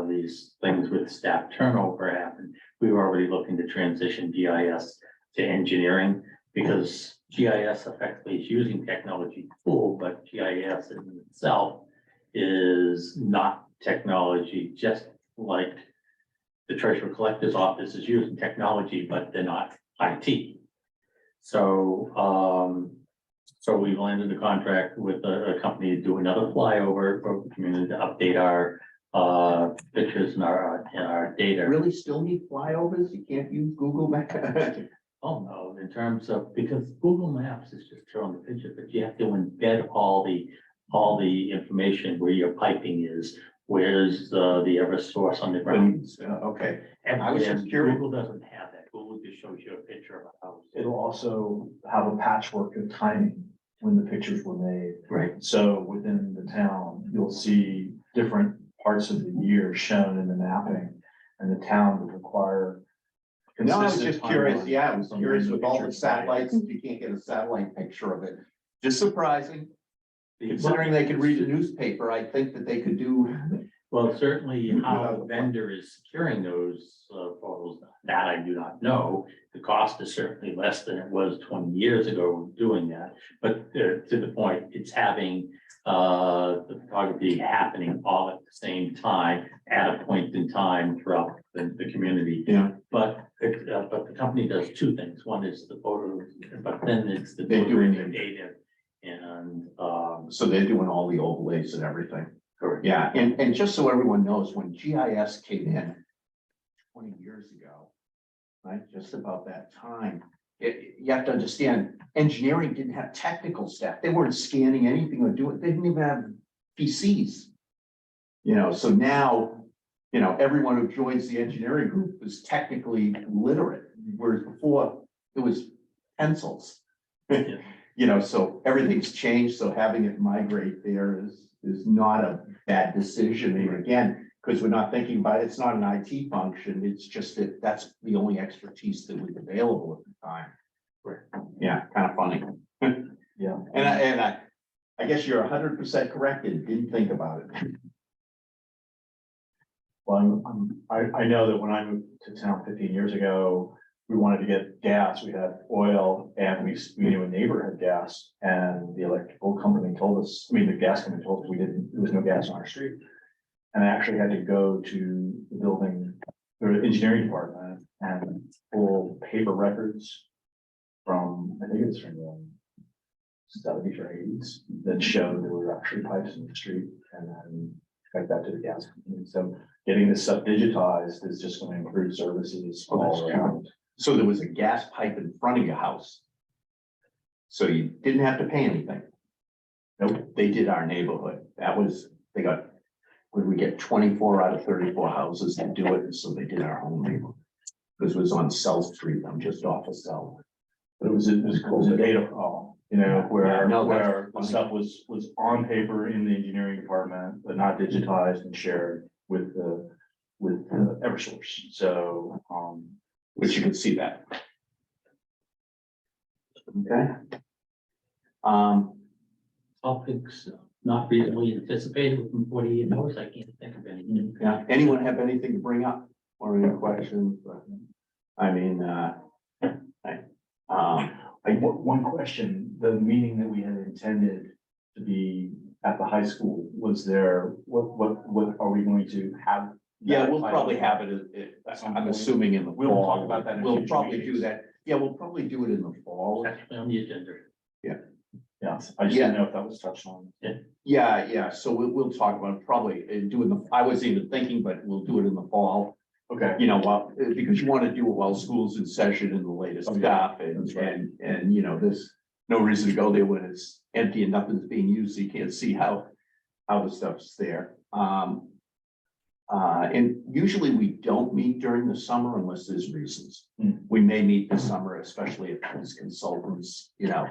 Speaker 2: these things with staff turnover happened, we were already looking to transition GIS to engineering, because GIS effectively is using technology tool, but GIS in itself is not technology, just like the treasurer collector's office is using technology, but they're not IT. So, so we landed a contract with a company to do another flyover for the community to update our pictures and our data.
Speaker 1: Really still need flyovers? You can't use Google Maps?
Speaker 2: Oh, no, in terms of, because Google Maps is just showing the picture, but you have to embed all the information where your piping is, where's the ever source on the ground.
Speaker 1: Okay,
Speaker 2: And
Speaker 1: I was just curious.
Speaker 2: Google doesn't have that. Google just shows you a picture of a house.
Speaker 6: It'll also have a patchwork of timing when the pictures were made.
Speaker 2: Right.
Speaker 6: So within the town, you'll see different parts of the year shown in the mapping, and the town would require.
Speaker 1: no, I was
Speaker 6: consistent
Speaker 1: just curious,
Speaker 6: timelines
Speaker 1: yeah, I was
Speaker 6: on
Speaker 1: curious
Speaker 6: when
Speaker 1: with all the
Speaker 6: pictures
Speaker 1: satellites,
Speaker 3: Mm-hmm.
Speaker 1: you can't get a satellite picture of it. Just surprising,
Speaker 2: The-
Speaker 1: considering they could read a newspaper, I think that they could do.
Speaker 2: Well, certainly how the vendor is securing those photos, that I do not know. The cost is certainly less than it was 20 years ago doing that. But to the point, it's having the photography happening all at the same time, at a point in time throughout the community.
Speaker 1: Yeah.
Speaker 2: But the company does two things. One is the photos, but then it's the
Speaker 1: They're
Speaker 2: delivering
Speaker 1: doing
Speaker 2: the data. And
Speaker 1: So they're doing all the overlays and everything.
Speaker 2: correct.
Speaker 1: Yeah, and just so everyone knows, when GIS came in 20 years ago, right, just about that time, you have to understand, engineering didn't have technical staff. They weren't scanning anything or doing, they didn't even have PCs. You know, so now, you know, everyone who joins the engineering group is technically literate, whereas before it was pencils. You know, so everything's changed, so having it migrate there is not a bad decision, and again, because we're not thinking about it, it's not an IT function, it's just that that's the only expertise that was available at the time.
Speaker 2: Right.
Speaker 1: Yeah, kind of funny.
Speaker 6: Yeah.
Speaker 1: And I guess you're 100% correct, and didn't think about it.
Speaker 6: Well, I know that when I moved to town 15 years ago, we wanted to get gas, we had oil, and we knew a neighbor had gas, and the electrical company told us, the gas company told us there was no gas on our street. And I actually had to go to the building, the engineering department, and pull paper records from, I think it's from the 70s or 80s, that showed there were actually pipes in the street, and then connect that to the gas company. So getting this stuff digitized is just going to improve services
Speaker 1: Oh, that's
Speaker 6: all
Speaker 1: true.
Speaker 6: around.
Speaker 1: So there was a gas pipe in front of your house. So you didn't have to pay anything. Nope, they did our neighborhood. They got, would we get 24 out of 34 houses to do it, and so they did our whole neighborhood. This was on South Street, I'm just off of South.
Speaker 6: But it was a data problem,
Speaker 1: Yeah,
Speaker 6: where
Speaker 1: no, that's
Speaker 6: the
Speaker 1: funny.
Speaker 6: stuff was on paper in the engineering department, but not digitized and shared with Eversource. So,
Speaker 1: Which you could see that. Okay.
Speaker 2: Topics not reasonably anticipated within 48 hours. I can't think of any.
Speaker 1: Yeah, anyone have anything to bring up or any questions? I mean,
Speaker 6: one question, the meeting that we had intended to be at the high school, what are we going to have?
Speaker 1: yeah, we'll probably have it, I'm assuming in the
Speaker 6: We'll
Speaker 1: fall.
Speaker 6: talk about that in
Speaker 1: We'll
Speaker 6: future
Speaker 1: probably do
Speaker 6: meetings.
Speaker 1: that. Yeah, we'll probably do it in the fall.
Speaker 2: Actually on the agenda.
Speaker 6: Yeah, I just didn't know if that was touched on.
Speaker 1: Yeah, so we'll talk about it probably doing I was even thinking, but we'll do it in the fall.
Speaker 6: Okay.
Speaker 1: You know, because you want to do it while school's in session and the latest
Speaker 6: Oh, yeah.
Speaker 1: stuff and,
Speaker 6: That's right.
Speaker 1: and, you know, there's no reason to go there when it's empty and nothing's being used, so you can't see how the stuff's there. And usually we don't meet during the summer unless there's reasons.
Speaker 6: Hmm.
Speaker 1: We may meet this summer, especially if there's consultants, you know.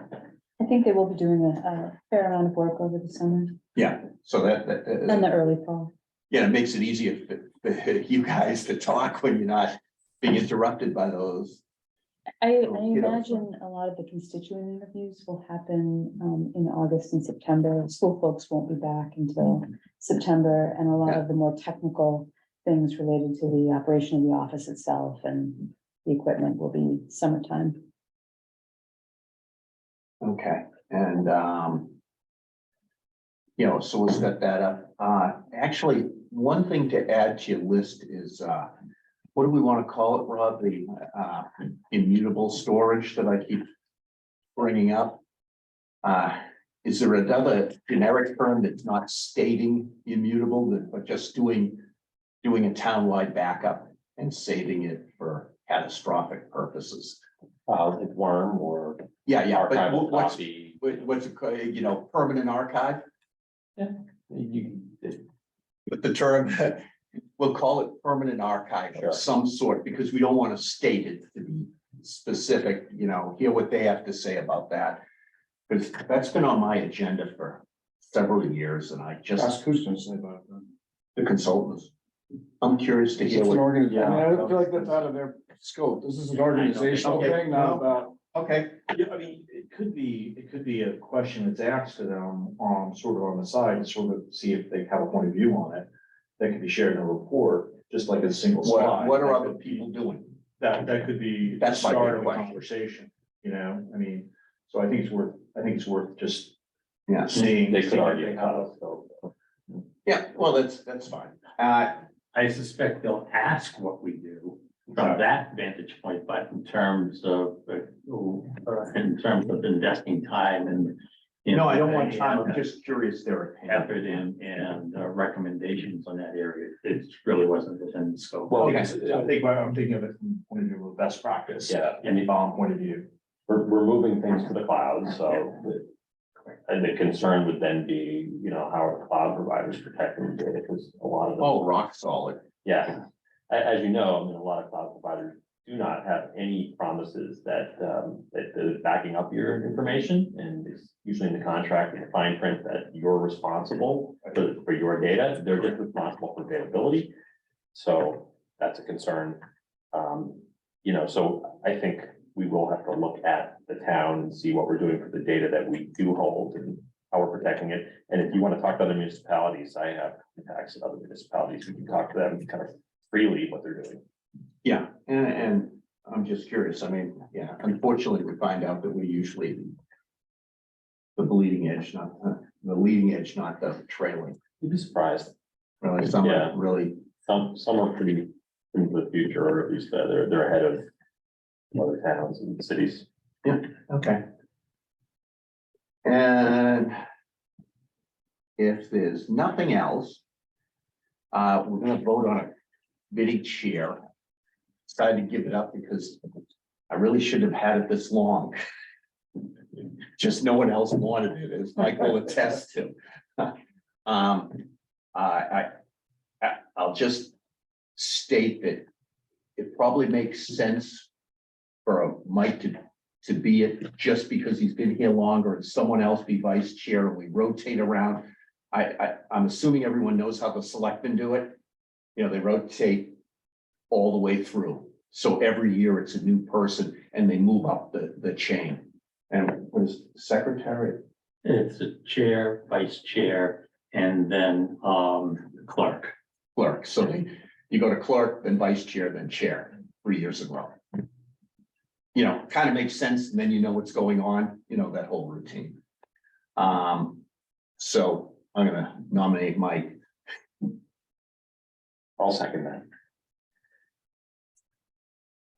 Speaker 3: I think they will be doing a fair amount of work over the summer
Speaker 1: Yeah, so
Speaker 3: and the early fall.
Speaker 1: yeah, it makes it easier for you guys to talk when you're not being interrupted by those.
Speaker 3: I
Speaker 1: you know,
Speaker 3: imagine a lot of the constituent interviews will happen in August and September. School folks won't be back until September, and a lot of the more technical things related to the operation of the office itself and the equipment will be summertime.
Speaker 1: Okay, and, so we'll set that up. Actually, one thing to add to your list is, what do we want to call it, Rob? The, immutable storage that I keep bringing up. Is there another generic term that's not stating immutable, but just doing a townwide backup and saving it for catastrophic purposes?
Speaker 5: Like worm or
Speaker 1: Yeah, but
Speaker 5: archival
Speaker 1: what's,
Speaker 5: copy.
Speaker 1: what's it called, permanent archive?
Speaker 5: You,
Speaker 1: But the term, we'll call it permanent archive
Speaker 5: Sure.
Speaker 1: of some sort, because we don't want to state it to be specific, hear what they have to say about that. Because that's been on my agenda for several years, and I just,
Speaker 4: Ask who's gonna say about it.
Speaker 1: the consultants. I'm curious to
Speaker 4: It's
Speaker 1: hear
Speaker 4: an
Speaker 1: what,
Speaker 4: organization, I mean, I feel like that's out of their scope. This is an organizational
Speaker 1: Okay.
Speaker 4: thing, not about.
Speaker 1: okay,
Speaker 6: Yeah, I mean, it could be a question that's asked to them on sort of on the side, to sort of see if they have a point of view on it. That could be shared in a report, just like a single slide.
Speaker 1: what are
Speaker 6: That
Speaker 1: other
Speaker 6: could be-
Speaker 1: people doing?
Speaker 6: That could be the
Speaker 1: That's my
Speaker 6: start
Speaker 1: big
Speaker 6: of a
Speaker 1: question.
Speaker 6: conversation, I mean, so I think it's worth just
Speaker 1: Yeah,
Speaker 6: seeing.
Speaker 5: they could
Speaker 6: seeing if
Speaker 5: argue.
Speaker 6: they have a-
Speaker 1: yeah, well, that's fine.
Speaker 2: I suspect they'll ask what we do from that vantage point, but in terms of investing time and.
Speaker 1: No, I don't want time, I'm just curious their opinion.
Speaker 2: Effort and recommendations on that area. It really wasn't within the scope.
Speaker 5: Well,
Speaker 1: Okay.
Speaker 6: I'm thinking of it from the point of view of best practice.
Speaker 5: Yeah.
Speaker 6: And the bomb point of view.
Speaker 5: we're moving things to the cloud, so. And the concern would then be, how are the cloud providers protecting the data, because a lot of them.
Speaker 1: Oh, rock solid.
Speaker 5: Yeah, as you know, a lot of cloud providers do not have any promises that they're backing up your information, and it's usually in the contract, in the fine print, that you're responsible for your data, they're just responsible for availability. So that's a concern. So I think we will have to look at the town and see what we're doing for the data that we do hold and how we're protecting it. And if you want to talk to other municipalities, I have contacts in other municipalities, we can talk to them kind of freely what they're doing.
Speaker 1: Yeah, and I'm just curious, yeah, unfortunately, we find out that we usually the bleeding edge, not the leading edge, not the trailing.
Speaker 5: You'd be surprised.
Speaker 1: Really, some
Speaker 5: Yeah.
Speaker 1: are really,
Speaker 5: Some are pretty into the future, or at least they're ahead of other towns and cities.
Speaker 1: okay. And if there's nothing else, we're gonna vote on a committee chair. Decided to give it up because I really should have had it this long. Just no one else wanted it, as Michael attests to. I'll just state that it probably makes sense for Mike to be it just because he's been here longer and someone else be vice chair and we rotate around. I'm assuming everyone knows how the selectmen do it. They rotate all the way through. So every year it's a new person and they move up the chain. And what is secretary?
Speaker 2: It's a chair, vice chair, and then clerk.
Speaker 1: Clerk. So you go to clerk, then vice chair, then chair, 3 years in a row. Kind of makes sense. And then you know what's going on, that whole routine. So I'm gonna nominate Mike.
Speaker 5: I'll second that.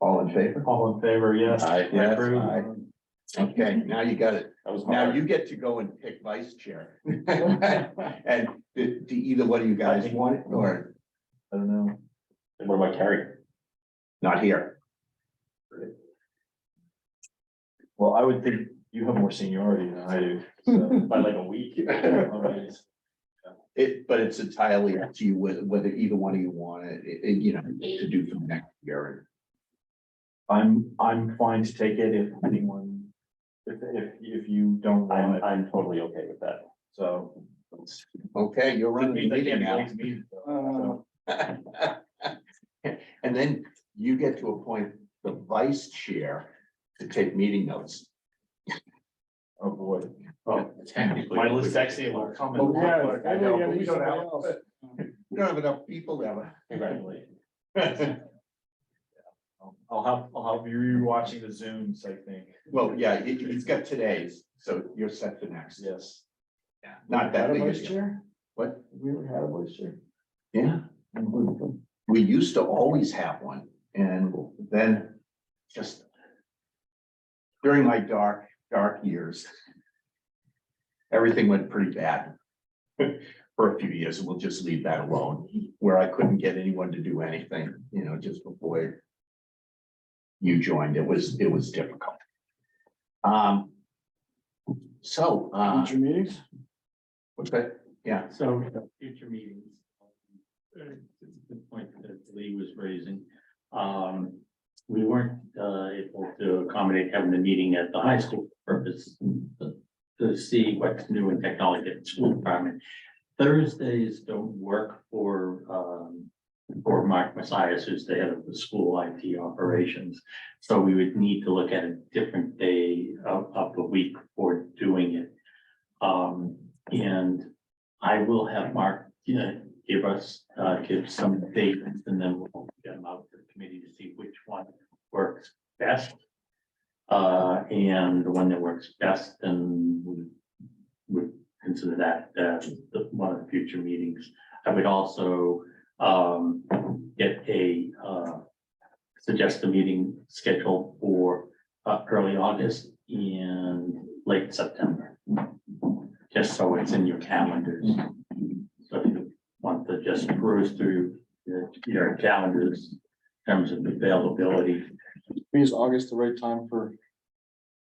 Speaker 1: All in favor?
Speaker 6: All in favor, yes.
Speaker 5: Aye.
Speaker 1: Yes,
Speaker 6: approve.
Speaker 1: aye. Okay, now you got it.
Speaker 5: That was
Speaker 1: Now
Speaker 5: hard.
Speaker 1: you get to go and pick vice chair. And do either one of you guys want it or
Speaker 6: I don't know.
Speaker 5: And what about Carrie?
Speaker 1: not here?
Speaker 6: Well, I would think you have more seniority than I do. so.
Speaker 5: By like a week.
Speaker 1: But it's entirely up to you whether either one of you want it, to do for next year.
Speaker 6: I'm fine to take it if anyone, if you don't want it,
Speaker 5: I'm totally okay with that.
Speaker 6: so.
Speaker 1: Okay, you're running the
Speaker 6: They
Speaker 1: meeting
Speaker 6: can't
Speaker 1: now.
Speaker 6: make me, so.
Speaker 1: And then you get to appoint the vice chair to take meeting notes.
Speaker 6: Oh, boy.
Speaker 2: Well, technically.
Speaker 6: My list actually will come in.
Speaker 4: Oh, yeah,
Speaker 6: I know,
Speaker 4: yeah,
Speaker 6: but we
Speaker 4: use
Speaker 6: don't
Speaker 4: somebody
Speaker 6: have-
Speaker 4: else.
Speaker 1: We don't have enough people to have
Speaker 5: Congratulations.
Speaker 6: I'll have you watching the Zooms, I think.
Speaker 1: Well, yeah, he's got today's, so you're set for next.
Speaker 6: Yes.
Speaker 1: Yeah, not that
Speaker 4: Had a
Speaker 1: big. a
Speaker 4: vice
Speaker 1: deal.
Speaker 4: chair?
Speaker 1: What?
Speaker 4: Have we ever had a vice chair?
Speaker 1: Yeah, we used to always have one, and then just during my dark years, everything went pretty bad for a few years, and we'll just leave that alone, where I couldn't get anyone to do anything, just before you joined. It was difficult. So,
Speaker 4: Future meetings?
Speaker 1: what's that? Yeah,
Speaker 2: So future meetings. It's a good point that Lee was raising. We weren't able to accommodate having the meeting at the high school purpose to see what's new in technology at the school department. Thursdays don't work for Mark Messias, who's the head of the school IT operations. So we would need to look at a different day of the week for doing it. And I will have Mark, give some dates, and then we'll get them out to the committee to see which one works best. And the one that works best, then we would consider that one of the future meetings. I would also suggest a meeting scheduled for early August and late September. Just so it's in your calendars. So if you want to just cruise through your calendars in terms of availability.
Speaker 4: Is August the right time for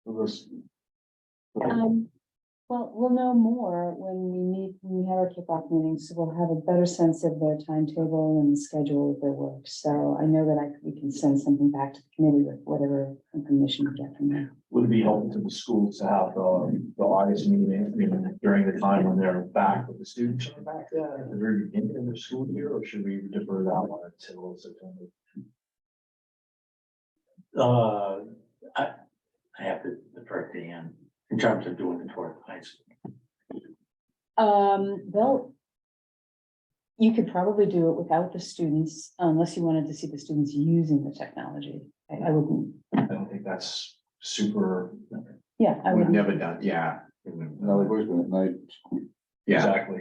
Speaker 4: this?
Speaker 3: Well, we'll know more when we have our kickoff meetings, so we'll have a better sense of their timetable and the schedule of their work. So I know that we can send something back to the committee with whatever information we get from them.
Speaker 6: Would it be helpful to the schools to have the August meeting, during the time when they're back with the students are back there at the very beginning of the school year, or should we defer that one until September?
Speaker 2: I have to defer to Dan in terms of doing it toward high school.
Speaker 3: Well, you could probably do it without the students, unless you wanted to see the students using the technology. I wouldn't,
Speaker 6: I don't think that's super.
Speaker 3: yeah, I
Speaker 1: we've
Speaker 3: wouldn't.
Speaker 1: never done, yeah.
Speaker 4: No, they've always been at night.
Speaker 1: Yeah,
Speaker 6: Exactly.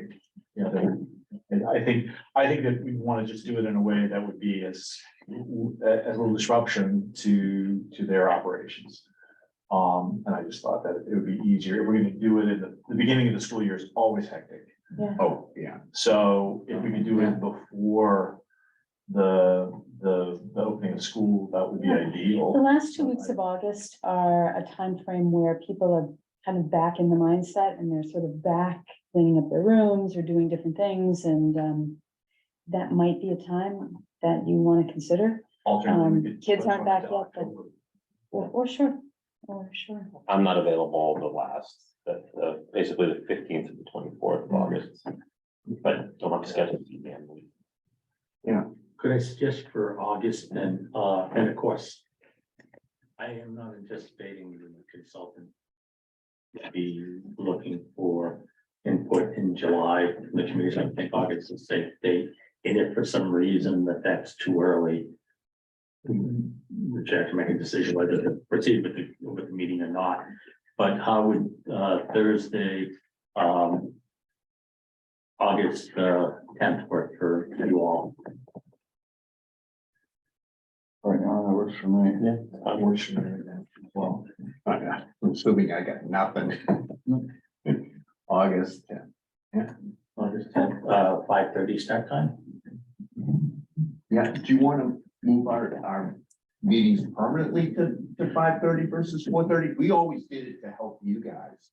Speaker 6: Yeah, and I think that we want to just do it in a way that would be as little disruption to their operations. And I just thought that it would be easier, if we're gonna do it in the beginning of the school year is always hectic.
Speaker 1: oh, yeah,
Speaker 6: So if we could do it before the opening of school, that would be
Speaker 3: The
Speaker 6: ideal.
Speaker 3: last 2 weeks of August are a time frame where people are kind of back in the mindset and they're sort of back cleaning up their rooms or doing different things, and that might be a time that you want to consider.
Speaker 6: Alternatively, we could
Speaker 3: Kids
Speaker 6: push
Speaker 3: aren't
Speaker 6: one
Speaker 3: back
Speaker 6: to
Speaker 3: yet, but-
Speaker 6: October.
Speaker 3: Or sure.
Speaker 5: I'm not available basically the 15th to the 24th of August. But don't have to schedule it.
Speaker 2: Could I suggest for August and of course, I am not anticipating the consultant to be looking for input in July, which means I think August is a safe date. And if for some reason that's too early, which I have to make a decision whether to proceed with the meeting or not. But how would Thursday, August 10th work for you all?
Speaker 4: Right now, that works for me.
Speaker 5: Yeah.
Speaker 6: Works for me right now. Well,
Speaker 1: I'm assuming I got nothing. August, yeah.
Speaker 2: August 10th, 5:30 start time?
Speaker 1: Yeah, do you want to move our meetings permanently to 5:30 versus 4:30? We always did it to help you guys,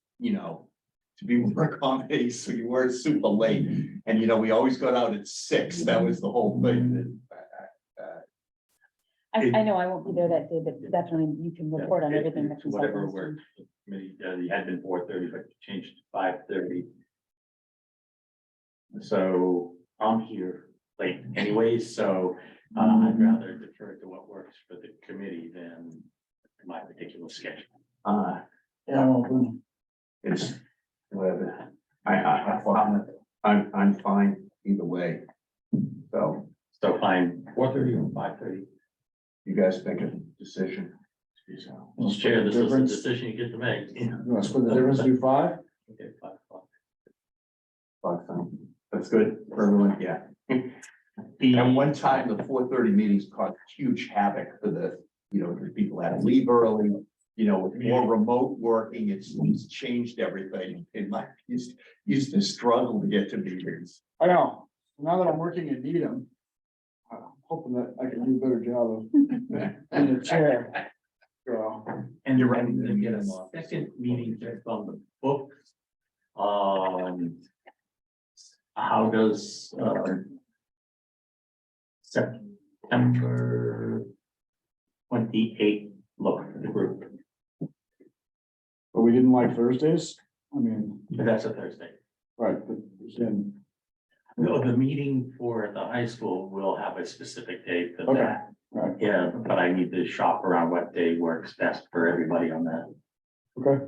Speaker 1: to be more accommodating, so you weren't super late. And, we always got out at 6. That was the whole thing.
Speaker 3: I know I won't be there that day, but definitely you can report on everything that
Speaker 2: Whatever
Speaker 3: consultants do.
Speaker 2: works. Committee, you had been 4:30, but changed to 5:30. So I'm here late anyways, so I'd rather defer to what works for the committee than my particular schedule.
Speaker 1: It's whatever. I'm fine either way. So,
Speaker 2: So fine, 4:30 or 5:30.
Speaker 1: You guys make a decision.
Speaker 2: Well, Chair, this is a decision you get to make.
Speaker 4: You want to split the difference, do 5?
Speaker 2: Okay, 5 o'clock.
Speaker 1: That's good for everyone, yeah. And one time, the 4:30 meetings caused huge havoc for the, the people had to leave early. With more remote working, it's changed everything. And like, used to struggle to get to meetings.
Speaker 4: I know, now that I'm working in Needham, I'm hoping that I can do a better job of in the chair. So,
Speaker 2: And
Speaker 1: You're
Speaker 2: you're
Speaker 1: right.
Speaker 2: right, to get a second meeting just on the book. How does, September 28th look for the group?
Speaker 4: but we didn't like Thursdays, I mean,
Speaker 2: That's a Thursday.
Speaker 4: right, but then,
Speaker 2: No, the meeting for the high school will have a specific date for
Speaker 4: Okay.
Speaker 2: that.
Speaker 4: right,
Speaker 2: Yeah, but I need to shop around what day works best for everybody on that.
Speaker 4: okay,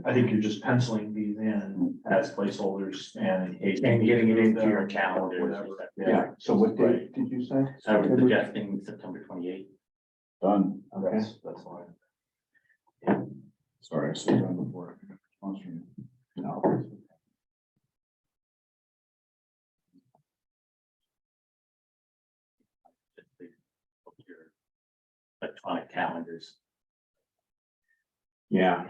Speaker 6: I think you're just penciling these in as placeholders and.
Speaker 2: And getting it into your calendar.
Speaker 6: Whatever.
Speaker 1: Yeah, so what date did you say?
Speaker 2: I was suggesting September 28th.
Speaker 4: done.
Speaker 1: Okay.
Speaker 6: That's fine.
Speaker 4: Sorry, I said done before. Sponsoring.
Speaker 1: No.
Speaker 2: Your electronic calendars.
Speaker 1: Yeah.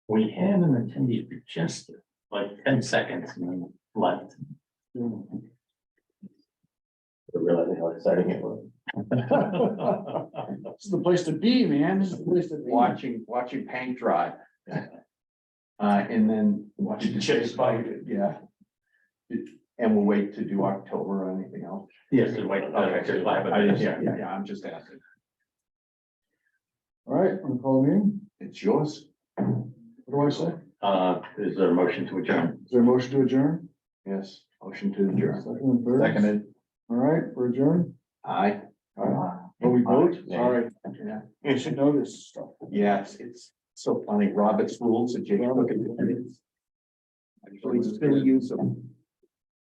Speaker 2: We had an attendee for just like 10 seconds and then left.
Speaker 5: Realizing how exciting it was.
Speaker 4: This is the place to be, man, this is the place to be.
Speaker 1: Watching paint dry. And then watching the chips fight, yeah. And we'll wait to do October or anything else.
Speaker 2: Yes, and wait, just live events.
Speaker 1: Yeah, I'm just asking.
Speaker 4: All right, I'm calling in,
Speaker 1: It's yours.
Speaker 4: what do I say?
Speaker 2: Is there a motion to adjourn?
Speaker 4: Is there a motion to adjourn?
Speaker 1: Yes, motion to adjourn.
Speaker 4: Second and third? All right, we're adjourned.
Speaker 1: Aye.
Speaker 4: Oh, we vote?
Speaker 1: Yeah.
Speaker 4: All right,
Speaker 1: Yeah.
Speaker 4: you should know this stuff.
Speaker 1: Yes, it's so funny. Robert's rules, and Jake, look at the. Actually, still use them.